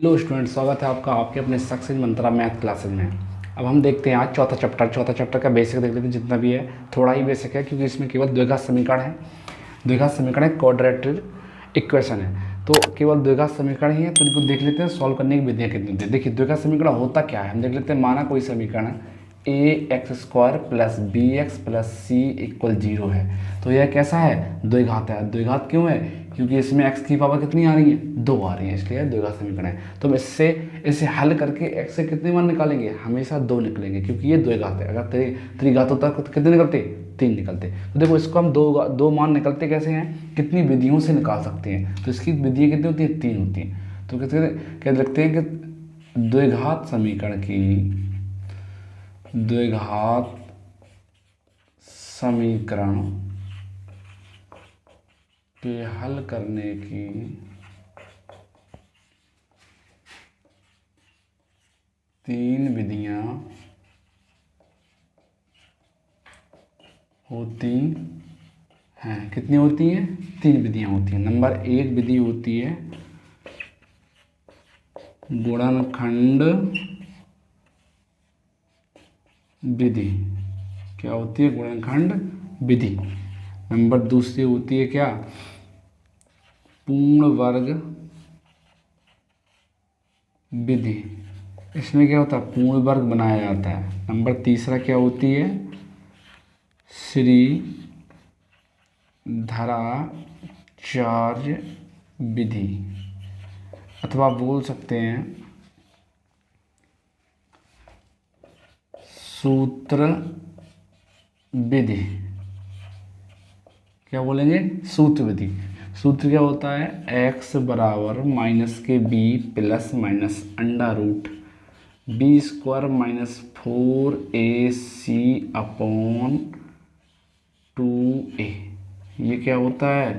Hello student, स्वागत है आपका आपके अपने सक्सेस मंत्रा मैथ क्लासेस में। अब हम देखते हैं आज चौथा चैप्टर का बेसिक देख लेते हैं। जितना भी है थोड़ा ही बेसिक है क्योंकि इसमें केवल द्विघात समीकरण है। द्विघात समीकरण है, क्वाड्रेटिक इक्वेशन है, तो केवल द्विघात समीकरण ही है। तो इनको देख लेते हैं सॉल्व करने की विधियाँ कितनी होती है। देखिए द्विघात समीकरण होता क्या है, हम देख लेते हैं। माना कोई समीकरण है ax² plus bx plus c equal 0 है, तो यह कैसा है? द्विघात है। द्विघात क्यों है? क्योंकि इसमें x की पावर कितनी आ रही है? 2 आ रही है, इसलिए द्विघात समीकरण है। तो हम इसे हल करके x से कितने मान निकालेंगे? हमेशा 2 निकलेंगे, क्योंकि ये द्विघात है। अगर त्रिघात होता तो कितने निकलते? 3 निकलते। तो देखो इसको हम दो मान निकलते कैसे हैं, कितनी विधियों से निकाल सकते हैं। तो इसकी विधियाँ कितनी होती हैं? 3 होती हैं। तो क्या लिखते हैं कि द्विघात समीकरण की द्विघात समीकरण के हल करने की 3 विधियां होती हैं। कितनी होती हैं? 3 विधियां होती हैं। नंबर 1 विधि होती है गुणनखंड विधि। क्या होती है? गुणनखंड विधि। नंबर दूसरी होती है क्या? पूर्ण वर्ग विधि। इसमें क्या होता है? पूर्ण वर्ग बनाया जाता है। नंबर तीसरा क्या होती है? श्रीधराचार्य विधि, अथवा बोल सकते हैं सूत्र विधि। क्या बोलेंगे? सूत्र विधि। सूत्र क्या होता है? x बराबर माइनस के b plus minus under root b² minus 4ac upon 2a। ये क्या होता है?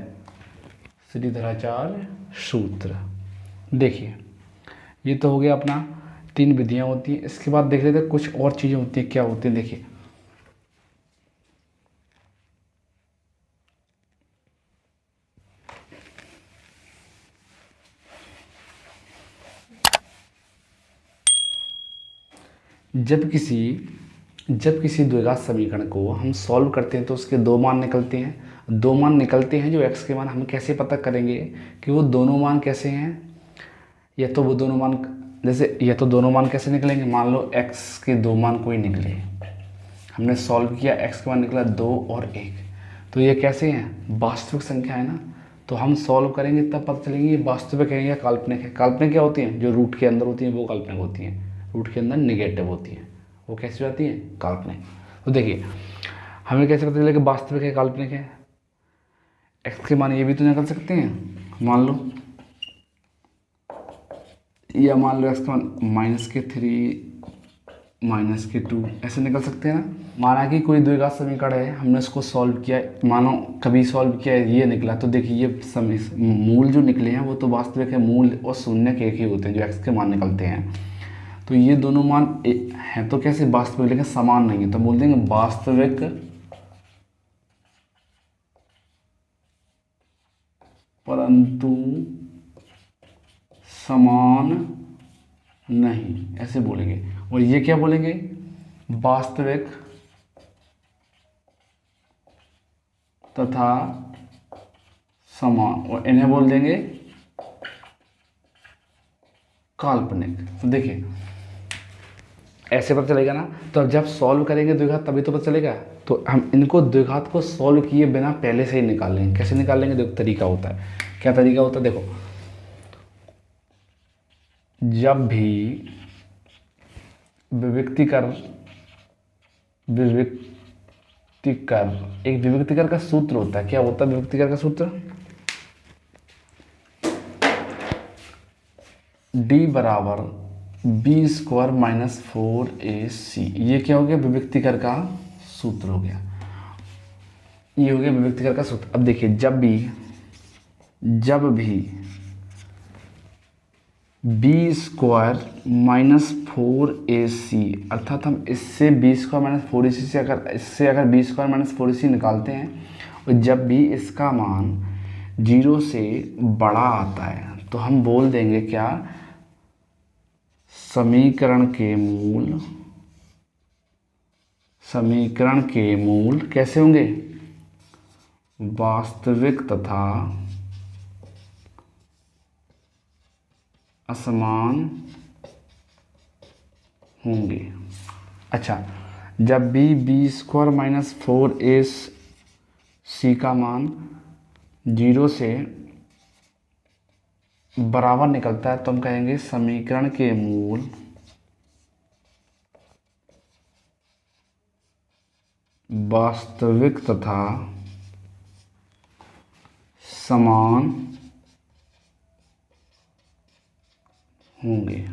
श्रीधराचार्य सूत्र। देखिए ये तो हो गया अपना 3 विधियां होती हैं। इसके बाद देख लेते हैं कुछ और चीज़ें होती हैं। क्या होती हैं? देखिए जब किसी द्विघात समीकरण को हम सॉल्व करते हैं तो उसके 2 मान निकलते हैं। 2 मान निकलते हैं जो x के मान। हम कैसे पता करेंगे कि वो दोनों मान कैसे हैं? या तो वो दोनों मान जैसे या तो दोनों मान कैसे निकलेंगे? मान लो x के 2 मान कोई निकले, हमने सॉल्व किया, x का मान निकला 2 और 1, तो ये कैसे हैं? वास्तविक संख्या है ना। तो हम सॉल्व करेंगे तब पता चलेंगे ये वास्तविक है या काल्पनिक है। काल्पनिक क्या होती हैं? जो रूट के अंदर होती हैं वो काल्पनिक होती हैं। रूट के अंदर निगेटिव होती हैं, वो कैसी होती हैं? काल्पनिक। तो देखिए हमें कैसे पता चलेगा कि वास्तविक है काल्पनिक है? x के मान ये भी तो निकल सकते हैं, मान लो, या मान लो x का मान -3 -2 ऐसे निकल सकते हैं ना। माना कि कोई द्विघात समीकरण है, हमने उसको सॉल्व किया, मानो कभी सॉल्व किया ये निकला, तो देखिए ये मूल जो निकले हैं वो तो वास्तविक है। मूल और शून्य के एक ही होते हैं जो x के मान निकलते हैं। तो ये दोनों मान हैं तो कैसे? वास्तविक, लेकिन समान नहीं है, तो बोल देंगे वास्तविक परंतु समान नहीं, ऐसे बोलेंगे। और ये क्या बोलेंगे? वास्तविक तथा समान, और इन्हें बोल देंगे काल्पनिक। तो देखिए ऐसे पता चलेगा ना। तो अब जब सॉल्व करेंगे द्विघात तभी तो पता चलेगा। तो हम इनको द्विघात को सॉल्व किए बिना पहले से ही निकाल लेंगे। कैसे निकाल लेंगे? देखो तरीका होता है। क्या तरीका होता है? देखो जब भी एक विविक्तिकर का सूत्र होता है। क्या होता है विविक्तिकर का सूत्र? d बराबर b² माइनस 4ac। ये क्या हो गया? विविक्तिकर का सूत्र हो गया। ये हो गया विविक्तिकर का सूत्र। अब देखिए जब भी b² माइनस 4ac, अर्थात हम इससे b² माइनस 4ac से अगर b² माइनस 4ac निकालते हैं, और जब भी इसका मान 0 से बड़ा आता है तो हम बोल देंगे क्या? समीकरण के मूल कैसे होंगे? वास्तविक तथा असमान होंगे। अच्छा, जब भी बी स्क्वायर माइनस 4ac का मान 0 से बराबर निकलता है तो हम कहेंगे समीकरण के मूल वास्तविक तथा समान होंगे।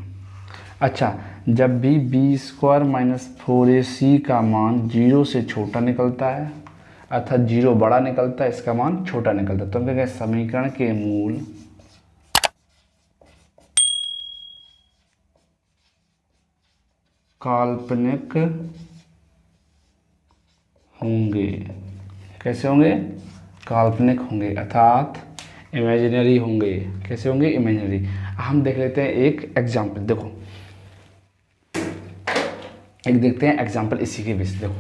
अच्छा, जब भी बी स्क्वायर माइनस 4ac का मान 0 से छोटा निकलता है अर्थात 0 बड़ा निकलता है, इसका मान छोटा निकलता है तो हम कहेंगे समीकरण के मूल काल्पनिक होंगे। कैसे होंगे? काल्पनिक होंगे अर्थात इमेजिनरी होंगे। कैसे होंगे? इमेजिनरी। हम देख लेते हैं एक एग्जाम्पल। देखो, एक देखते हैं एग्जाम्पल इसी के बेस। देखो,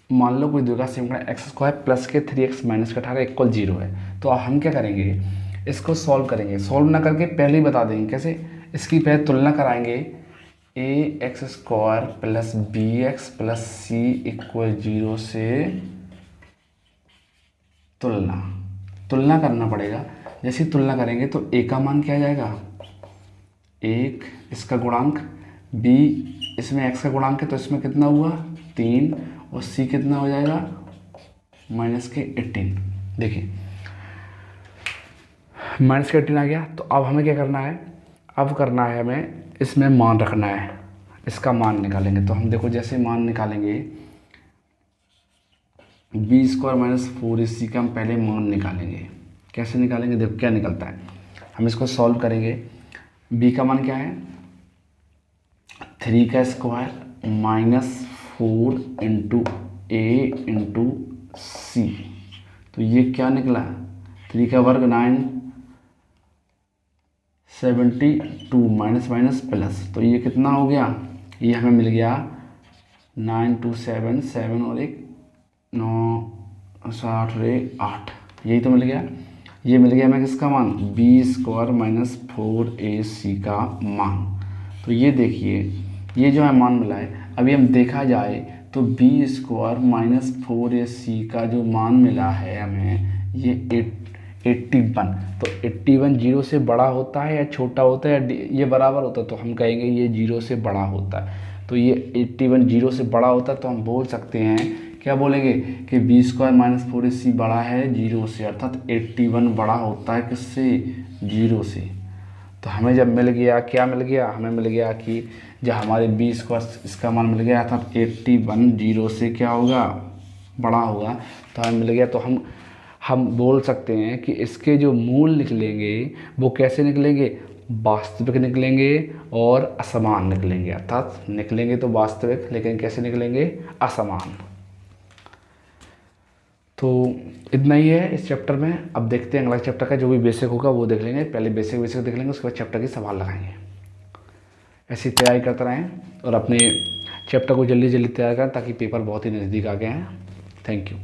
मान लो कोई द्विघात समीकरण एक्स स्क्वायर प्लस के 3x माइनस का 18 इक्वल 0 है। तो हम क्या करेंगे? इसको सॉल्व करेंगे। सॉल्व ना करके पहले ही बता देंगे कैसे। इसकी पहले तुलना कराएंगे। A x square plus B x plus C equal 0 से तुलना करना पड़ेगा। जैसे तुलना करेंगे तो ए का मान क्या आ जाएगा? 1, इसका गुणांक, बी इसमें एक्स का गुणांक है तो इसमें कितना हुआ? 3, और सी कितना हो जाएगा? माइनस के 18। देखिए, माइनस के 18 आ गया। तो अब हमें क्या करना है? अब करना है हमें इसमें मान रखना है, इसका मान निकालेंगे। तो हम देखो जैसे मान निकालेंगे बी स्क्वायर माइनस 4ac का हम पहले मान निकालेंगे। कैसे निकालेंगे? देखो क्या निकलता है। हम इसको सॉल्व करेंगे। बी का मान क्या है? 3 का स्क्वायर माइनस 4 इंटू ए इंटू सी। तो ये क्या निकला? 3 का वर्ग 9, 72 माइनस माइनस प्लस। तो ये कितना हो गया? ये हमें मिल गया 9 2 7 7 और 1 9 7 और 1 8। यही तो मिल गया। ये मिल गया हमें किसका मान? बी स्क्वायर माइनस 4ac का मान। तो ये देखिए, ये जो है मान मिला है। अभी हम देखा जाए तो बी स्क्वायर माइनस 4ac का जो मान मिला है हमें, ये 81। तो 81 0 से बड़ा होता है या छोटा होता है या ये बराबर होता है? तो हम कहेंगे ये 0 से बड़ा होता है। तो ये 81 0 से बड़ा होता है तो हम बोल सकते हैं, क्या बोलेंगे कि बी स्क्वायर माइनस 4ac बड़ा है 0 से, अर्थात 81 बड़ा होता है किससे? 0 से। तो हमें जब मिल गया, क्या मिल गया? हमें मिल गया कि जब हमारे बी स्क्वायर इसका मान मिल गया अर्थात 81 0 से क्या होगा? बड़ा होगा। तो हमें मिल गया। तो हम बोल सकते हैं कि इसके जो मूल निकलेंगे वो कैसे निकलेंगे? वास्तविक निकलेंगे और असमान निकलेंगे। अर्थात निकलेंगे तो वास्तविक, लेकिन कैसे निकलेंगे? असमान। तो इतना ही है इस चैप्टर में। अब देखते हैं अगला चैप्टर का जो भी बेसिक होगा वो देख लेंगे। पहले बेसिक देख लेंगे, उसके बाद चैप्टर के सवाल लगाएंगे। ऐसी तैयारी करते रहें और अपने चैप्टर को जल्दी जल्दी तैयार करें ताकि पेपर बहुत ही नज़दीक आ गए हैं। Thank you.